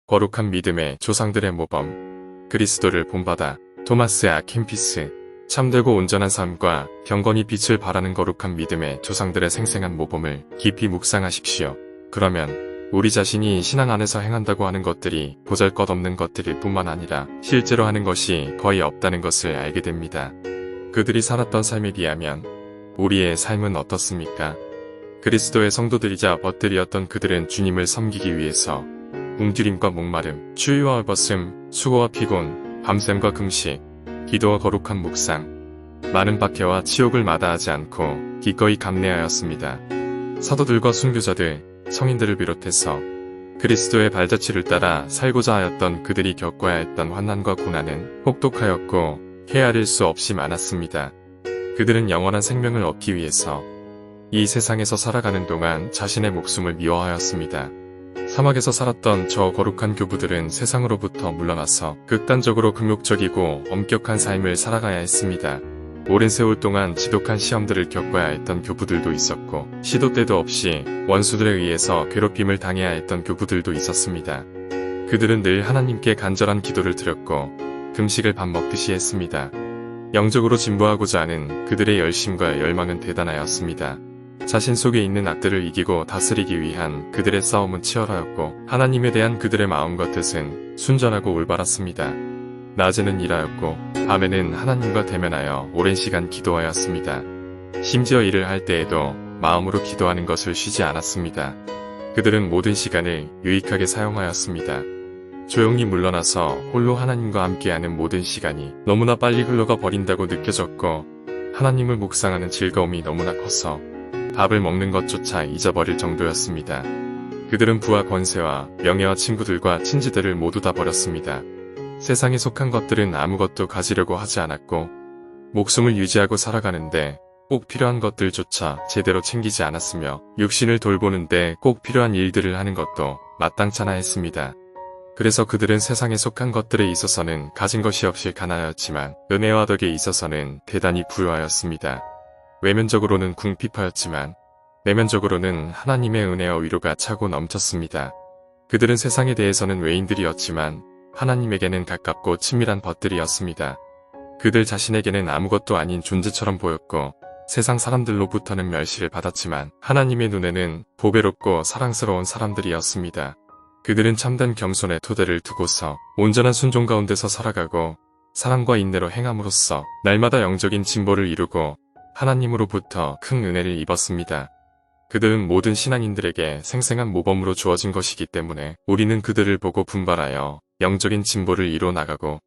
거룩한 믿음의 조상들의 모범, 그리스도를 본받아. 토마스 아킨피스. 참되고 온전한 삶과 경건히 빛을 발하는 거룩한 믿음의 조상들의 생생한 모범을 깊이 묵상하십시오. 그러면 우리 자신이 신앙 안에서 행한다고 하는 것들이 보잘것없는 것들일 뿐만 아니라 실제로 하는 것이 거의 없다는 것을 알게 됩니다. 그들이 살았던 삶에 비하면 우리의 삶은 어떻습니까? 그리스도의 성도들이자 벗들이었던 그들은 주님을 섬기기 위해서 굶주림과 목마름, 추위와 얼벗음, 수고와 피곤, 밤샘과 금식, 기도와 거룩한 묵상, 많은 박해와 치욕을 마다하지 않고 기꺼이 감내하였습니다. 사도들과 순교자들, 성인들을 비롯해서 그리스도의 발자취를 따라 살고자 하였던 그들이 겪어야 했던 환난과 고난은 혹독하였고 헤아릴 수 없이 많았습니다. 그들은 영원한 생명을 얻기 위해서 이 세상에서 살아가는 동안 자신의 목숨을 미워하였습니다. 사막에서 살았던 저 거룩한 교부들은 세상으로부터 물러나서 극단적으로 금욕적이고 엄격한 삶을 살아가야 했습니다. 오랜 세월 동안 지독한 시험들을 겪어야 했던 교부들도 있었고 시도 때도 없이 원수들에 의해서 괴롭힘을 당해야 했던 교부들도 있었습니다. 그들은 늘 하나님께 간절한 기도를 드렸고 금식을 밥 먹듯이 했습니다. 영적으로 진보하고자 하는 그들의 열심과 열망은 대단하였습니다. 자신 속에 있는 악들을 이기고 다스리기 위한 그들의 싸움은 치열하였고 하나님에 대한 그들의 마음과 뜻은 순전하고 올바랐습니다. 낮에는 일하였고 밤에는 하나님과 대면하여 오랜 시간 기도하였습니다. 심지어 일을 할 때에도 마음으로 기도하는 것을 쉬지 않았습니다. 그들은 모든 시간을 유익하게 사용하였습니다. 조용히 물러나서 홀로 하나님과 함께하는 모든 시간이 너무나 빨리 흘러가 버린다고 느껴졌고 하나님을 묵상하는 즐거움이 너무나 커서 밥을 먹는 것조차 잊어버릴 정도였습니다. 그들은 부와 권세와 명예와 친구들과 친지들을 모두 다 버렸습니다. 세상에 속한 것들은 아무것도 가지려고 하지 않았고 목숨을 유지하고 살아가는데 꼭 필요한 것들조차 제대로 챙기지 않았으며 육신을 돌보는데 꼭 필요한 일들을 하는 것도 마땅찮아 했습니다. 그래서 그들은 세상에 속한 것들에 있어서는 가진 것이 없이 가난하였지만 은혜와 덕에 있어서는 대단히 부유하였습니다. 외면적으로는 궁핍하였지만 내면적으로는 하나님의 은혜와 위로가 차고 넘쳤습니다. 그들은 세상에 대해서는 외인들이었지만 하나님에게는 가깝고 친밀한 벗들이었습니다. 그들 자신에게는 아무것도 아닌 존재처럼 보였고 세상 사람들로부터는 멸시를 받았지만 하나님의 눈에는 보배롭고 사랑스러운 사람들이었습니다. 그들은 참된 겸손의 토대를 두고서 온전한 순종 가운데서 살아가고 사랑과 인내로 행함으로써 날마다 영적인 진보를 이루고 하나님으로부터 큰 은혜를 입었습니다. 그들은 모든 신앙인들에게 생생한 모범으로 주어진 것이기 때문에 우리는 그들을 보고 분발하여 영적인 진보를 이루어 나가고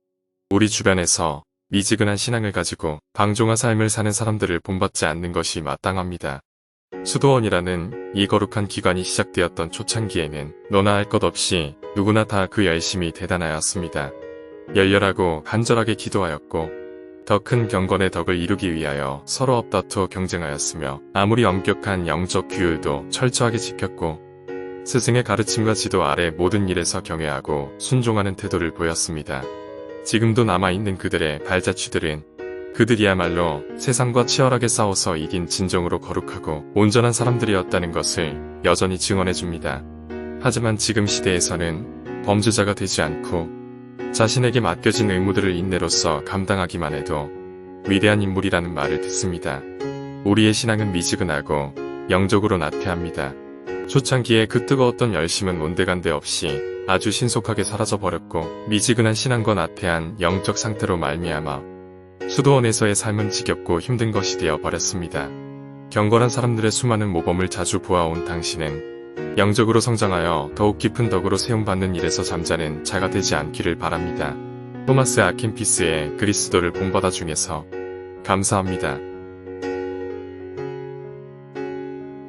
우리 주변에서 미지근한 신앙을 가지고 방종한 삶을 사는 사람들을 본받지 않는 것이 마땅합니다. 수도원이라는 이 거룩한 기관이 시작되었던 초창기에는 너나 할 것 없이 누구나 다 그 열심이 대단하였습니다. 열렬하고 간절하게 기도하였고 더 큰 경건의 덕을 이루기 위하여 서로 업다투어 경쟁하였으며 아무리 엄격한 영적 규율도 철저하게 지켰고 스승의 가르침과 지도 아래 모든 일에서 경외하고 순종하는 태도를 보였습니다. 지금도 남아있는 그들의 발자취들은 그들이야말로 세상과 치열하게 싸워서 이긴 진정으로 거룩하고 온전한 사람들이었다는 것을 여전히 증언해줍니다. 하지만 지금 시대에서는 범죄자가 되지 않고 자신에게 맡겨진 의무들을 인내로서 감당하기만 해도 위대한 인물이라는 말을 듣습니다. 우리의 신앙은 미지근하고 영적으로 나태합니다. 초창기에 그 뜨거웠던 열심은 온데간데 없이 아주 신속하게 사라져버렸고 미지근한 신앙과 나태한 영적 상태로 말미암아 수도원에서의 삶은 지겹고 힘든 것이 되어버렸습니다. 경건한 사람들의 수많은 모범을 자주 보아온 당신은 영적으로 성장하여 더욱 깊은 덕으로 세움받는 일에서 잠자는 자가 되지 않기를 바랍니다. 토마스 아킨피스의 그리스도를 본받아 중에서 감사합니다.